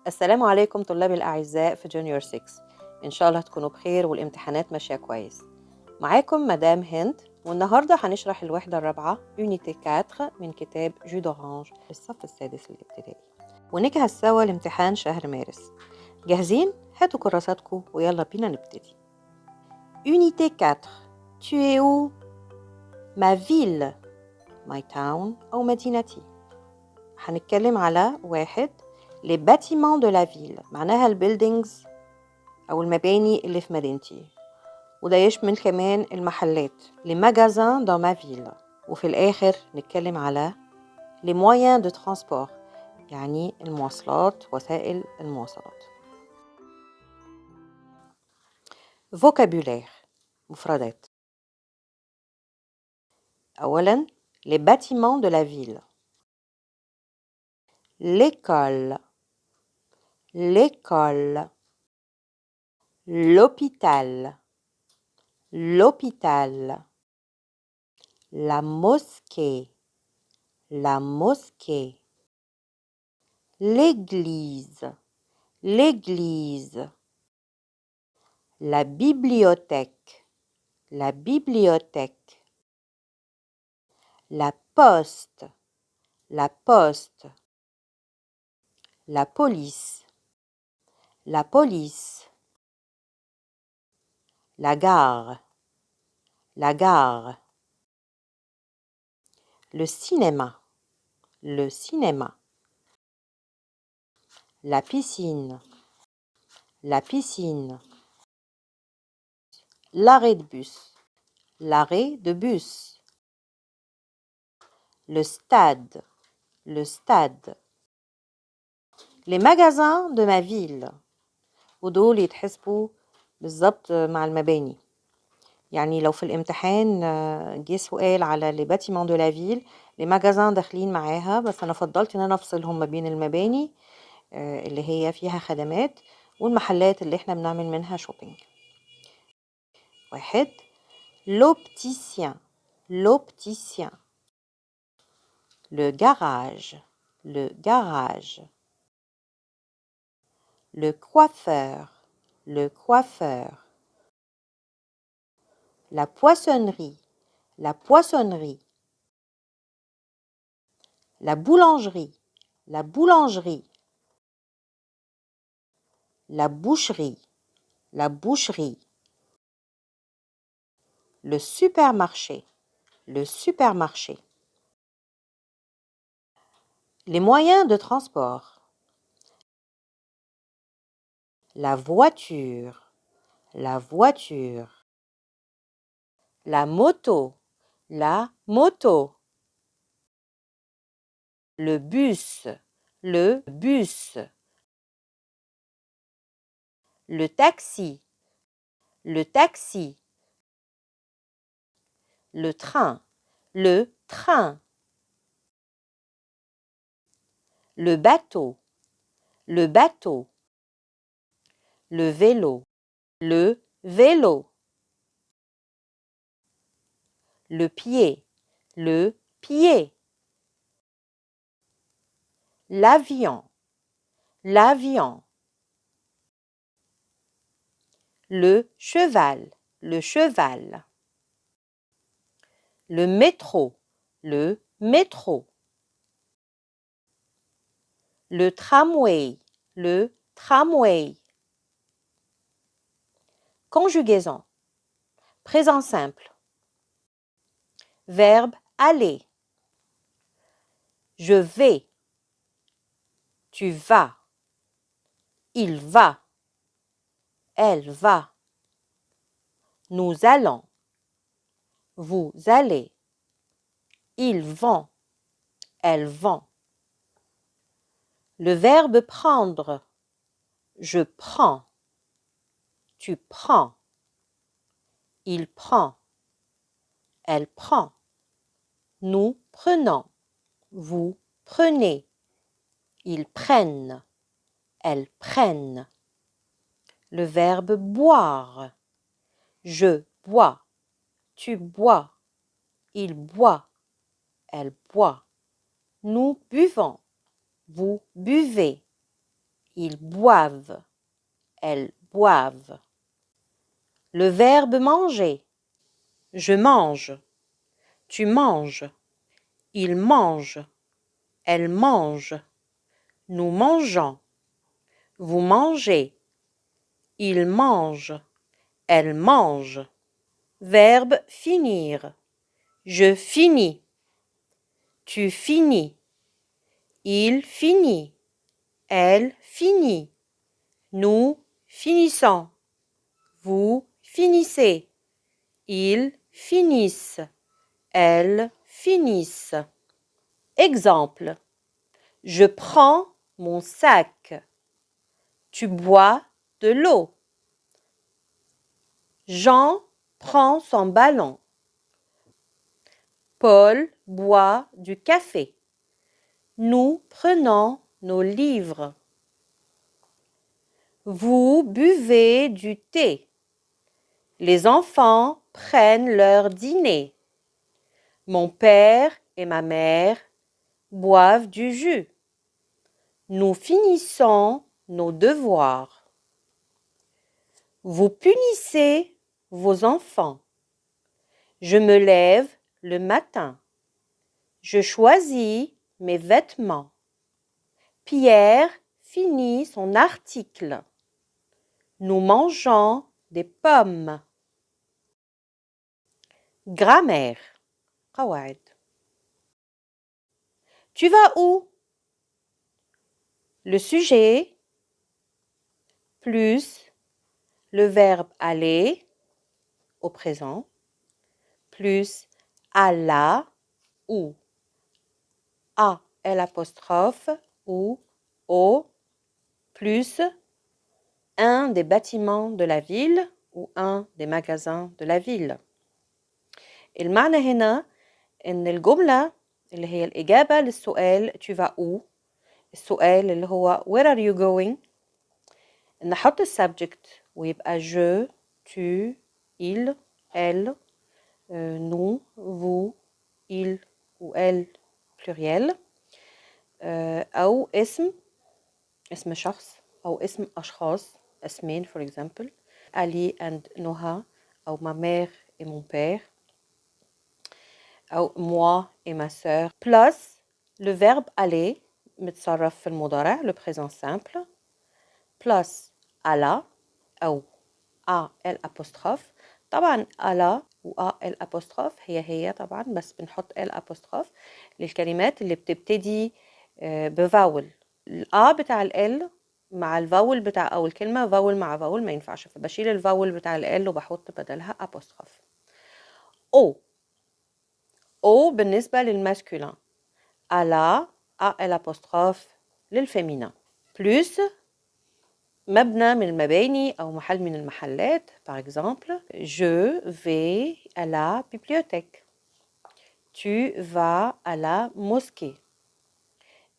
السلام عليكم طلابي الأعزاء في جونيور 6. إن شاء الله تكونوا بخير والامتحانات ماشية كويس. معاكم مدام هند، والنهاردة هنشرح الوحدة الرابعة Unité 4 من كتاب جو دورانج الصف السادس الابتدائي، ونجهز سوا لامتحان شهر مارس. جاهزين؟ هاتوا كراساتكم ويلا بينا نبتدي. Unité 4. Tu es où? Ma ville. My town أو مدينتي. هنتكلم على 1. les bâtiments de la ville، معناها البيلدينجز أو المباني اللي في مدينتي، وده يشمل كمان المحلات les magasins dans ma ville. وفي الآخر نتكلم على les moyens de transport، يعني المواصلات، وسائل المواصلات. vocabulaire، مفردات. أولاً les bâtiments de la ville. l'école، l'école. l'hôpital، l'hôpital. la mosquée، la mosquée. l'église، l'église. la bibliothèque، la bibliothèque. la poste، la poste. la police، la police. la gare، la gare. le cinéma، le cinéma. la piscine، la piscine. l'arrêt de bus، l'arrêt de bus. le stade، le stade. les magasins de ma ville، ودول يتحسبوا بالظبط مع المباني. يعني لو في الامتحان جه سؤال على les bâtiments de la ville، les magasins داخلين معاها، بس أنا فضلت إن أنا أفصلهم ما بين المباني اللي هي فيها خدمات والمحلات اللي إحنا بنعمل منها شوبينج. 1. l'opticien، l'opticien. le garage، le garage. le coiffeur، le coiffeur. la poissonnerie، la poissonnerie. la boulangerie، la boulangerie. la boucherie، la boucherie. le supermarché، le supermarché. les moyens de transport. la voiture، la voiture. la moto، la moto. le bus، le bus. le taxi، le taxi. le train، le train. le bateau، le bateau. le vélo، le vélo. le pied، le pied. l'avion، l'avion. le cheval، le cheval. le métro، le métro. le tramway، le tramway. Conjugaison. Présent simple. Verbe aller. Je vais. Tu vas. Il va. Elle va. Nous allons. Vous allez. Ils vont. Elles vont. Le verbe prendre. Je prends. Tu prends. Il prend. Elle prend. Nous prenons. Vous prenez. Ils prennent. Elles prennent. Le verbe boire. Je bois. Tu bois. Il boit. Elle boit. Nous buvons. Vous buvez. Ils boivent. Elles boivent. Le verbe manger. Je mange. Tu manges. Il mange. Elle mange. Nous mangeons. Vous mangez. Il mange. Elle mange. Verbe finir. Je finis. Tu finis. Il finit. Elle finit. Nous finissons. Vous finissez. Ils finissent. Elles finissent. Exemple. Je prends mon sac. Tu bois de l'eau. Jean prend son ballon. Paul boit du café. Nous prenons nos livres. Vous buvez du thé. Les enfants prennent leur dîner. Mon père et ma mère boivent du jus. Nous finissons nos devoirs. Vous punissez vos enfants. Je me lève le matin. Je choisis mes vêtements. Pierre finit son article. Nous mangeons des pommes. Grammaire. قواعد. Tu vas où? Le sujet plus le verbe aller au présent plus à la ou à l'apostrophe ou au plus un des bâtiments de la ville ou un des magasins de la ville. المعنى هنا إن الجملة اللي هي الإجابة للسؤال tu vas où السؤال اللي هو where are you going نحط السبجكت ويبقى je tu il elle nous vous il ou elle pluriel أو اسم شخص أو اسم أشخاص اسمين for example Ali and Noha أو ma mère et mon père أو moi et ma sœur plus le verbe aller متصرف في المضارع le présent simple plus على أو à l'apostrophe طبعا على و à l'apostrophe هي طبعا بس بنحط l'apostrophe للكلمات اللي بتبتدي بفاول الآ بتاع ال مع الفاول بتاع أول كلمة فاول مع فاول ما ينفعش فبشيل الفاول بتاع ال وبحط بدلها apostrophe او بالنسبة للماسكولين على l'apostrophe للفيمينين plus مبنى من المباني أو محل من المحلات par exemple je vais à la bibliothèque tu vas à la mosquée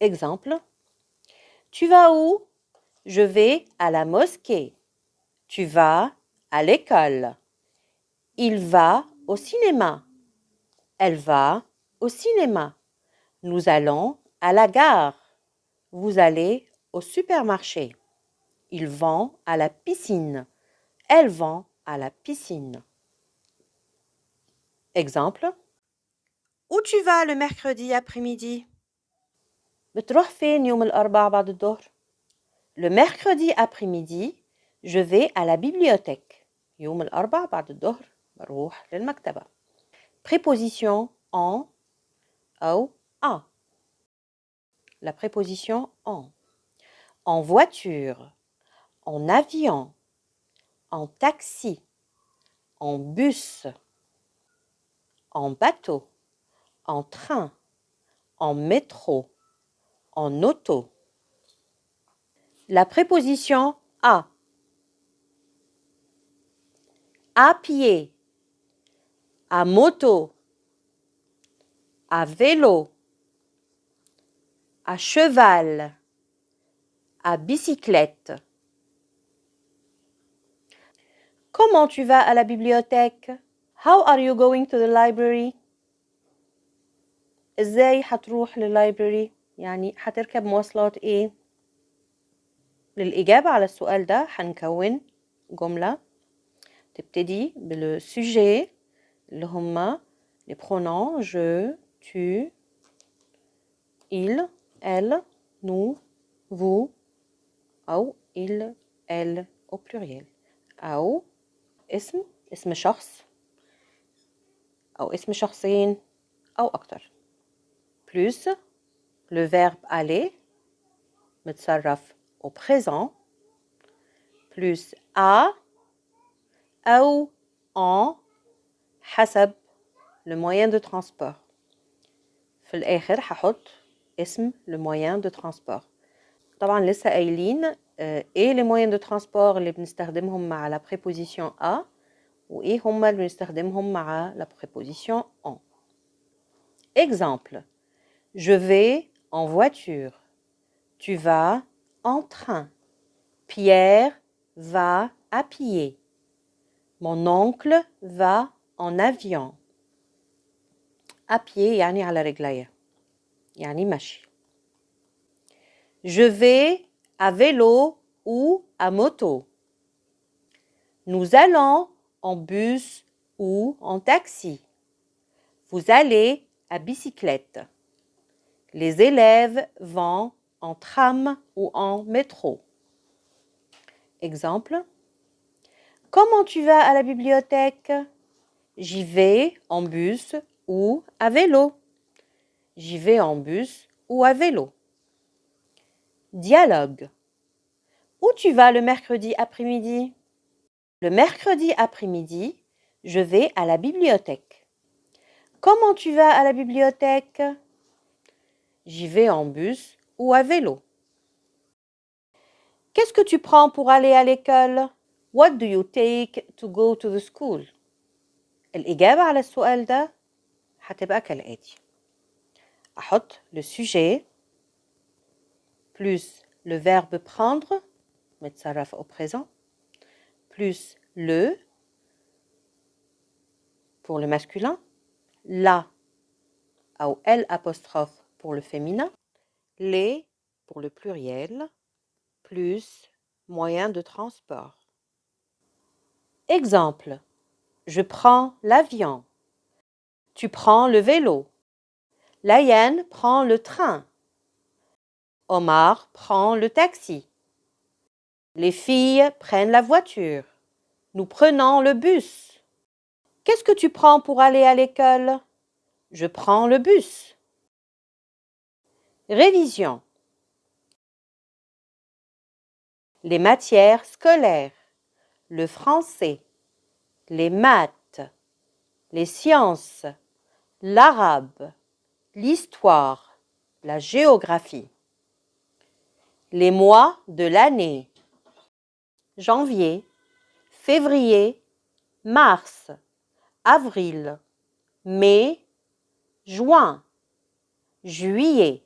exemple tu vas où je vais à la mosquée tu vas à l'école il va au cinéma elle va au cinéma nous allons à la gare vous allez au supermarché ils vont à la piscine elles vont à la piscine. Exemple. Où tu vas le mercredi après-midi? بتروح فين يوم الأربعاء بعد الظهر؟ Le mercredi après-midi, je vais à la bibliothèque. يوم الأربعاء بعد الظهر بروح للمكتبة. Préposition en أو à. La préposition en. En voiture, en avion, en taxi, en bus, en bateau, en train, en métro, en auto. La préposition à. À pied, à moto, à vélo, à cheval, à bicyclette. Comment tu vas à la bibliothèque? How are you going to the library? ازاي هتروح لللايبراري؟ يعني هتركب مواصلات ايه؟ للإجابة على السؤال ده هنكون جملة تبتدي بالسوجي اللي هما les pronoms je, tu, il, elle, nous, vous أو il, elle au pluriel أو اسم شخص أو اسم شخصين أو أكتر plus le verbe aller متصرف au présent plus à أو en حسب le moyen de transport. في الآخر هحط اسم le moyen de transport. طبعا لسه قايلين ايه les moyens de transport اللي بنستخدمهم مع la préposition à وايه هما اللي بنستخدمهم مع la préposition en. Exemple. Je vais en voiture. Tu vas en train. Pierre va à pied. Mon oncle va en avion. À pied يعني على رجليه يعني مشي. Je vais à vélo ou à moto. Nous allons en bus ou en taxi. Vous allez à bicyclette. Les élèves vont en tram ou en métro. Exemple. Comment tu vas à la bibliothèque? J'y vais en bus ou à vélo. J'y vais en bus ou à vélo. Dialogue. Où tu vas le mercredi après-midi? Le mercredi après-midi, je vais à la bibliothèque. Comment tu vas à la bibliothèque? J'y vais en bus ou à vélo. Qu'est-ce que tu prends pour aller à l'école? What do you take to go to the school? الإجابة على السؤال ده هتبقى كالآتي. أحط le sujet plus le verbe prendre متصرف au présent plus le pour le masculin, la ou L apostrophe pour le féminin, les pour le pluriel, plus moyen de transport. Exemple. Je prends l'avion. Tu prends le vélo. Laïane prend le train. Omar prend le taxi. Les filles prennent la voiture. Nous prenons le bus. Qu'est-ce que tu prends pour aller à l'école? Je prends le bus. Révision. Les matières scolaires. Le français, les maths, les sciences, l'arabe, l'histoire, la géographie. Les mois de l'année. Janvier, février, mars, avril, mai, juin, juillet,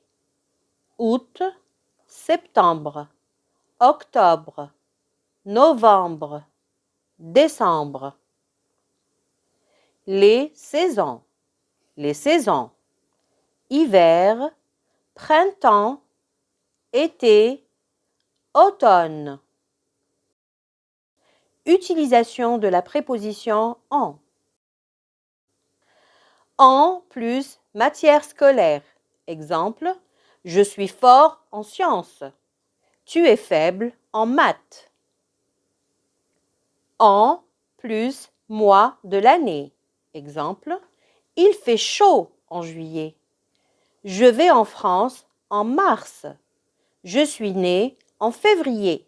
août, septembre, octobre, novembre, décembre. Les saisons. Les saisons. Hiver, printemps, été, automne. Utilisation de la préposition en. En plus matière scolaire. Exemple, je suis fort en sciences. Tu es faible en maths. En plus mois de l'année. Exemple, il fait chaud en juillet. Je vais en France en mars. Je suis né en février.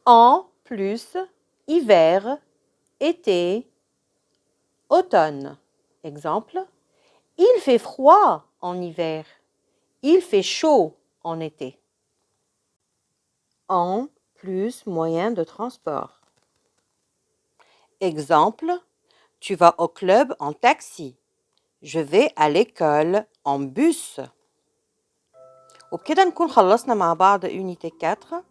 En plus hiver, été, automne. Exemple, il fait froid en hiver. Il fait chaud en été. En plus moyen de transport. Exemple, tu vas au club en taxi. Je vais à l'école en bus. وبكده نكون خلصنا مع بعض يونيتي 4.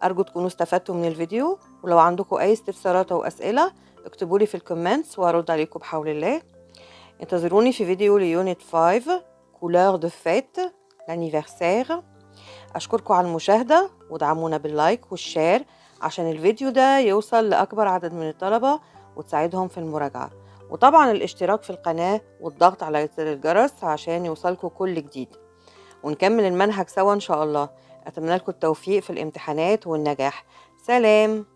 أرجو تكونوا استفدتوا من الفيديو، ولو عندكم أي استفسارات أو أسئلة اكتبوا لي في الكومنتس وأرد عليكم بحول الله. انتظروني في فيديو ليونت 5 couleur de fête l'anniversaire. أشكركم على المشاهدة، ودعمونا باللايك والشير عشان الفيديو ده يوصل لأكبر عدد من الطلبة وتساعدهم في المراجعة، وطبعا الاشتراك في القناة والضغط على زر الجرس عشان يوصلكم كل جديد، ونكمل المنهج سوا إن شاء الله. أتمنى لكم التوفيق في الامتحانات والنجاح. سلام.